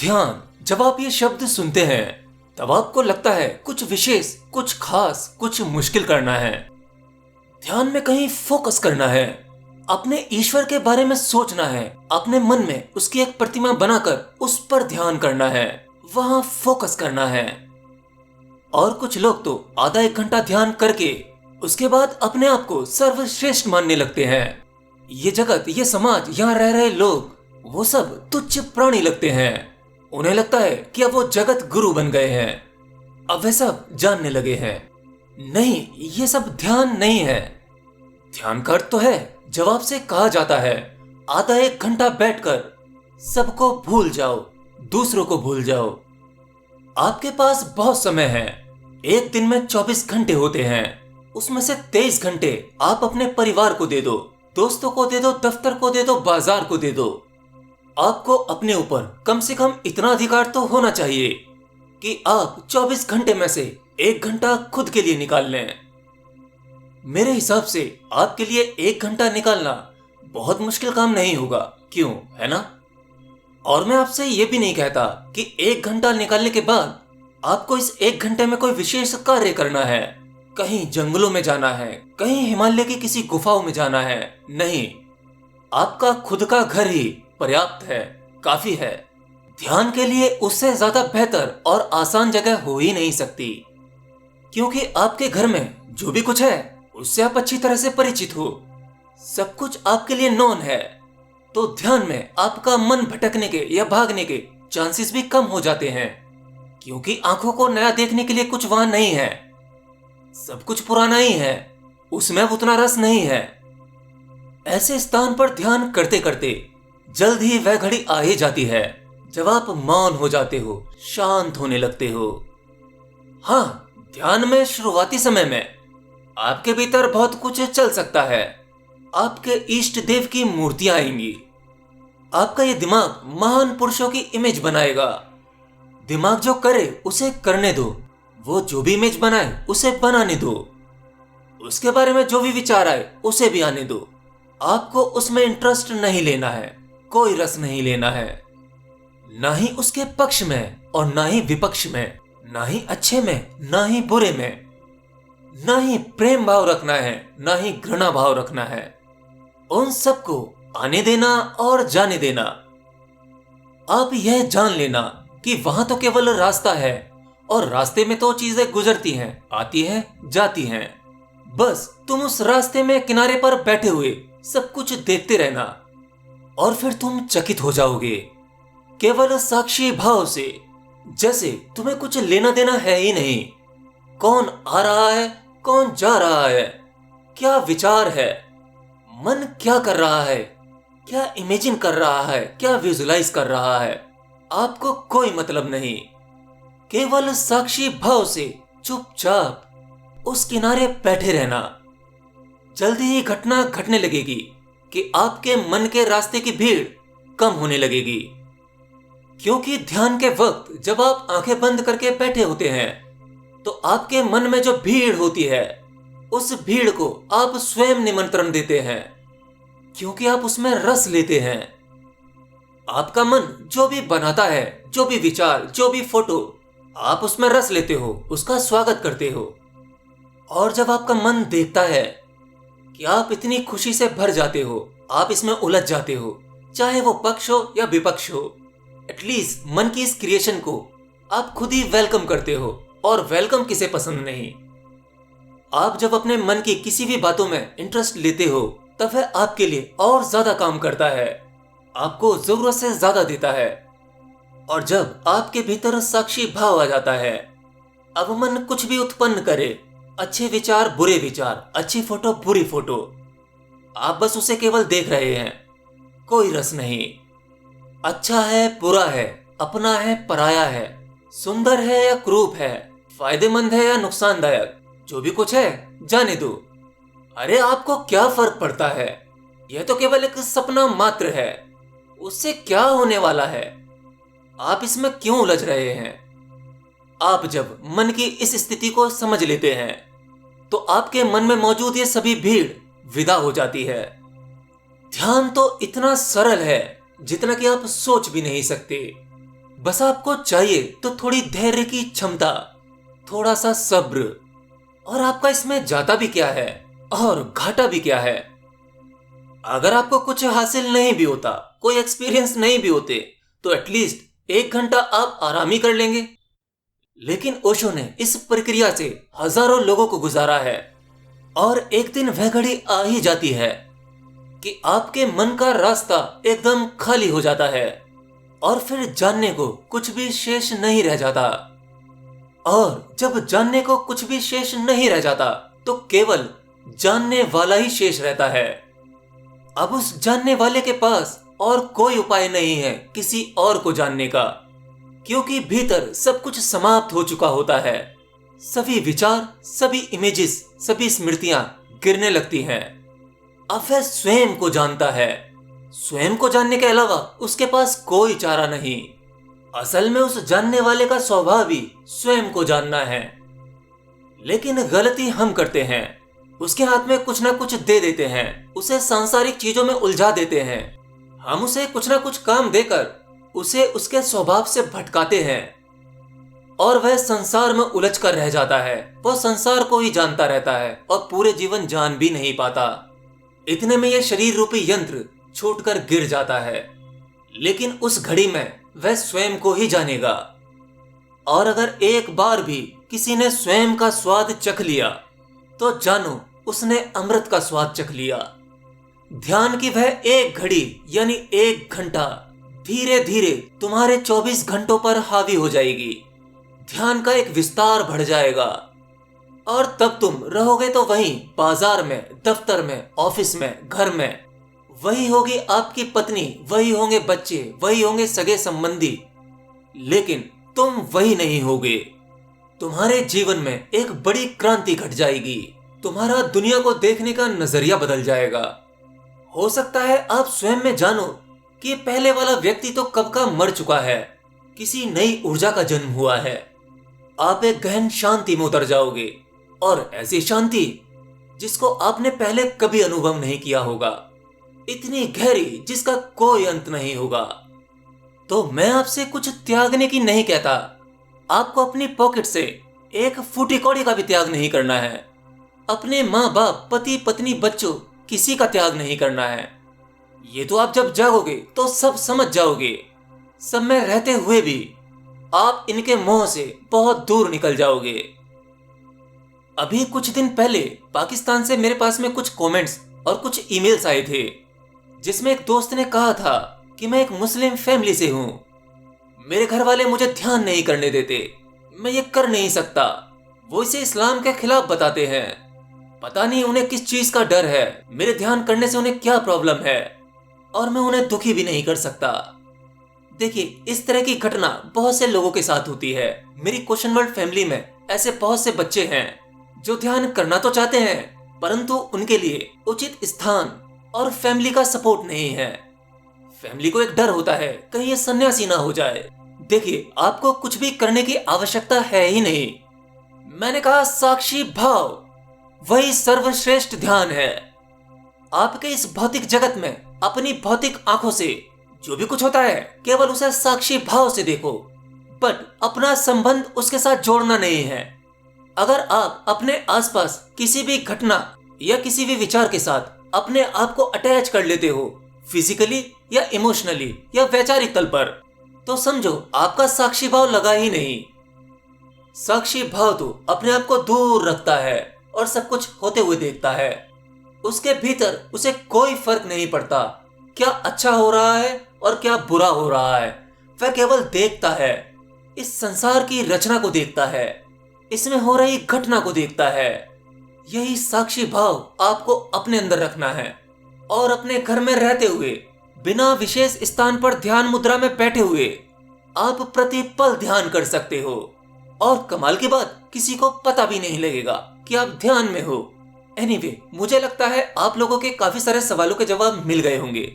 ध्यान, जब आप ये शब्द सुनते हैं तब आपको लगता है कुछ विशेष, कुछ खास, कुछ मुश्किल करना है। ध्यान में कहीं फोकस करना है, अपने ईश्वर के बारे में सोचना है, अपने मन में उसकी एक प्रतिमा बनाकर उस पर ध्यान करना है, वहां फोकस करना है। और कुछ लोग तो आधा एक घंटा ध्यान करके उसके बाद अपने आप को सर्वश्रेष्ठ मानने लगते हैं। ये जगत, ये समाज, यहाँ रह रहे लोग, वो सब तुच्छ प्राणी लगते हैं। उन्हें लगता है कि अब वो जगत गुरु बन गए हैं, अब वे सब जानने लगे हैं। नहीं, ये सब ध्यान नहीं है। ध्यान का अर्थ तो है, जवाब से कहा जाता है, आधा एक घंटा बैठकर सबको भूल जाओ, दूसरों को भूल जाओ। आपके पास बहुत समय है, एक दिन में 24 घंटे होते हैं, उसमें से 23 घंटे आप अपने परिवार को दे दो, दोस्तों को दे दो, दफ्तर को दे दो, बाजार को दे दो। आपको अपने ऊपर कम से कम इतना अधिकार तो होना चाहिए कि आप 24 घंटे में से 1 घंटा खुद के लिए निकाल लें। मेरे हिसाब से आपके लिए 1 घंटा निकालना बहुत मुश्किल काम नहीं होगा, क्यों, है ना? और मैं आपसे ये भी नहीं कहता कि 1 घंटा निकालने के बाद आपको इस 1 घंटे में कोई विशेष कार्य करना है, कहीं जंगलों में जाना है, कहीं हिमालय की किसी गुफाओं में जाना है। नहीं, आपका खुद का घर ही पर्याप्त है, काफी है। ध्यान के लिए उससे ज्यादा बेहतर और आसान जगह हो ही नहीं सकती, क्योंकि आपके घर में जो भी कुछ है उससे आप अच्छी तरह से परिचित हो, सब कुछ आपके लिए नॉन है। तो ध्यान में आपका मन भटकने के या भागने के चांसेस भी कम हो जाते हैं, क्योंकि आंखों को नया देखने के लिए कुछ वहां नहीं है, सब कुछ पुराना ही है, उसमें उतना रस नहीं है। ऐसे स्थान पर ध्यान करते करते जल्द ही वह घड़ी आ ही जाती है जब आप मौन हो जाते हो, शांत होने लगते हो। हाँ, ध्यान में शुरुआती समय में आपके भीतर बहुत कुछ चल सकता है। आपके इष्ट देव की मूर्तियां आएंगी, आपका ये दिमाग महान पुरुषों की इमेज बनाएगा। दिमाग जो करे उसे करने दो, वो जो भी इमेज बनाए उसे बनाने दो, उसके बारे में जो भी विचार आए उसे भी आने दो। आपको उसमें इंटरेस्ट नहीं लेना है, कोई रस नहीं लेना है, ना ही उसके पक्ष में और ना ही विपक्ष में, ना ही अच्छे में ना ही बुरे में, ना ही प्रेम भाव रखना है ना ही घृणा भाव रखना है। उन सबको आने देना और जाने देना। आप यह जान लेना कि वहां तो केवल रास्ता है, और रास्ते में तो चीजें गुजरती हैं, आती हैं, जाती हैं। बस तुम उस रास्ते में किनारे पर बैठे हुए सब कुछ देखते रहना, और फिर तुम चकित हो जाओगे, केवल साक्षी भाव से, जैसे तुम्हें कुछ लेना देना है ही नहीं। कौन आ रहा है, कौन जा रहा है, क्या विचार है, मन क्या कर रहा है, क्या इमेजिन कर रहा है, क्या विजुलाइज कर रहा है, आपको कोई मतलब नहीं। केवल साक्षी भाव से चुपचाप उस किनारे बैठे रहना। जल्दी ही घटना घटने लगेगी कि आपके मन के रास्ते की भीड़ कम होने लगेगी, क्योंकि ध्यान के वक्त जब आप आंखें बंद करके बैठे होते हैं तो आपके मन में जो भीड़ होती है उस भीड़ को आप स्वयं निमंत्रण देते हैं, क्योंकि आप उसमें रस लेते हैं। आपका मन जो भी बनाता है, जो भी विचार, जो भी फोटो, आप उसमें रस लेते हो, उसका स्वागत करते हो। और जब आपका मन देखता है कि आप इतनी खुशी से भर जाते हो, आप इसमें उलझ जाते हो, चाहे वो पक्ष हो या विपक्ष हो, एटलीस्ट मन की इस क्रिएशन को आप खुद ही वेलकम करते हो। और वेलकम किसे पसंद नहीं। आप जब अपने मन की किसी भी बातों में इंटरेस्ट लेते हो तब वह आपके लिए और ज्यादा काम करता है, आपको जरूरत से ज्यादा देता है। और जब आपके भीतर साक्षी भाव आ जाता है, अब मन कुछ भी उत्पन्न करे, अच्छे विचार, बुरे विचार, अच्छी फोटो, बुरी फोटो, आप बस उसे केवल देख रहे हैं, कोई रस नहीं। अच्छा है, बुरा है, अपना है, पराया है, सुंदर है या क्रूप है, फायदेमंद है या नुकसानदायक, जो भी कुछ है जाने दो। अरे आपको क्या फर्क पड़ता है, यह तो केवल एक सपना मात्र है, उससे क्या होने वाला है, आप इसमें क्यों उलझ रहे हैं? आप जब मन की इस स्थिति को समझ लेते हैं तो आपके मन में मौजूद ये सभी भीड़ विदा हो जाती है। ध्यान तो इतना सरल है जितना कि आप सोच भी नहीं सकते। बस आपको चाहिए तो थोड़ी धैर्य की क्षमता, थोड़ा सा सब्र। और आपका इसमें जाता भी क्या है और घाटा भी क्या है। अगर आपको कुछ हासिल नहीं भी होता, कोई एक्सपीरियंस नहीं भी होते, तो एटलीस्ट 1 घंटा आप आराम ही कर लेंगे। लेकिन ओशो ने इस प्रक्रिया से हजारों लोगों को गुजारा है, और एक दिन वह घड़ी आ ही जाती है कि आपके मन का रास्ता एकदम खाली हो जाता है और फिर जानने को कुछ भी शेष नहीं रह जाता। और जब जानने को कुछ भी शेष नहीं रह जाता तो केवल जानने वाला ही शेष रहता है। अब उस जानने वाले के पास और कोई उपाय नहीं है किसी और को जानने का, क्योंकि भीतर सब कुछ समाप्त हो चुका होता है। सभी विचार, सभी इमेजेस, सभी स्मृतियां गिरने लगती हैं। अब वह स्वयं को जानता है। स्वयं को जानने के अलावा उसके पास कोई चारा नहीं। असल में उस जानने वाले का स्वभाव ही स्वयं को जानना है। लेकिन गलती हम करते हैं, उसके हाथ में कुछ ना कुछ दे देते हैं, उसे सांसारिक चीजों में उलझा देते हैं। हम उसे कुछ ना कुछ काम देकर उसे उसके स्वभाव से भटकाते हैं और वह संसार में उलझ कर रह जाता है। वह संसार को ही जानता रहता है और पूरे जीवन जान भी नहीं पाता। इतने में यह शरीर रूपी यंत्र छूटकर गिर जाता है। लेकिन उस घड़ी में वह स्वयं को ही जानेगा। और अगर एक बार भी किसी ने स्वयं का स्वाद चख लिया तो जानो उसने अमृत का स्वाद चख लिया। ध्यान की वह एक घड़ी यानी 1 घंटा धीरे धीरे तुम्हारे 24 घंटों पर हावी हो जाएगी। ध्यान का एक विस्तार बढ़ जाएगा और तब तुम रहोगे तो वहीं बाजार में, दफ्तर में, ऑफिस में, घर में। वही होगी आपकी पत्नी, वही होंगे बच्चे, वही होंगे सगे संबंधी, लेकिन तुम वही नहीं होगे। तुम्हारे जीवन में एक बड़ी क्रांति घट जाएगी। तुम्हारा दुनिया को देखने का नजरिया बदल जाएगा। हो सकता है आप स्वयं में जानो कि पहले वाला व्यक्ति तो कब का मर चुका है, किसी नई ऊर्जा का जन्म हुआ है। आप एक गहन शांति में उतर जाओगे, और ऐसी शांति जिसको आपने पहले कभी अनुभव नहीं किया होगा, इतनी गहरी जिसका कोई अंत नहीं होगा। तो मैं आपसे कुछ त्यागने की नहीं कहता। आपको अपनी पॉकेट से एक फूटी कौड़ी का भी त्याग नहीं करना है। अपने माँ बाप, पति पत्नी, बच्चों, किसी का त्याग नहीं करना है। ये तो आप जब जागोगे तो सब समझ जाओगे। सब में रहते हुए भी आप इनके मोह से बहुत दूर निकल जाओगे। अभी कुछ दिन पहले पाकिस्तान से मेरे पास में कुछ कमेंट्स और कुछ ईमेल्स आए थे, जिसमें एक दोस्त ने कहा था कि मैं एक मुस्लिम फैमिली से हूं। मेरे घर वाले मुझे ध्यान नहीं करने देते, मैं ये कर नहीं सकता। वो इसे इस्लाम के खिलाफ बताते हैं। पता नहीं उन्हें किस चीज का डर है, मेरे ध्यान करने से उन्हें क्या प्रॉब्लम है, और मैं उन्हें दुखी भी नहीं कर सकता। देखिए, इस तरह की घटना बहुत से लोगों के साथ होती है। मेरी क्वेश्चन वर्ल्ड फैमिली में ऐसे बहुत से बच्चे हैं जो ध्यान करना तो चाहते हैं, परंतु उनके लिए उचित स्थान और फैमिली का सपोर्ट नहीं है। फैमिली को एक डर होता है कहीं ये सन्यासी ना हो जाए। देखिए, आपको कुछ भी करने की आवश्यकता है ही नहीं। मैंने कहा साक्षी भाव वही सर्वश्रेष्ठ ध्यान है। आपके इस भौतिक जगत में अपनी भौतिक आंखों से जो भी कुछ होता है केवल उसे साक्षी भाव से देखो, बट अपना संबंध उसके साथ जोड़ना नहीं है। अगर आप अपने आसपास किसी भी घटना या किसी भी विचार के साथ अपने आप को अटैच कर लेते हो, फिजिकली या इमोशनली या वैचारिक तल पर, तो समझो आपका साक्षी भाव लगा ही नहीं। साक्षी भाव तो अपने आप को दूर रखता है और सब कुछ होते हुए देखता है। उसके भीतर उसे कोई फर्क नहीं पड़ता क्या अच्छा हो रहा है और क्या बुरा हो रहा है। वह केवल देखता है, इस संसार की रचना को देखता है, इसमें हो रही घटना को देखता है। यही साक्षी भाव आपको अपने अंदर रखना है, और अपने घर में रहते हुए बिना विशेष स्थान पर ध्यान मुद्रा में बैठे हुए आप प्रतिपल ध्यान कर सकते हो। और कमाल की बात, किसी को पता भी नहीं लगेगा कि आप ध्यान में हो। एनीवे, मुझे लगता है आप लोगों के काफी सारे सवालों के जवाब मिल गए होंगे।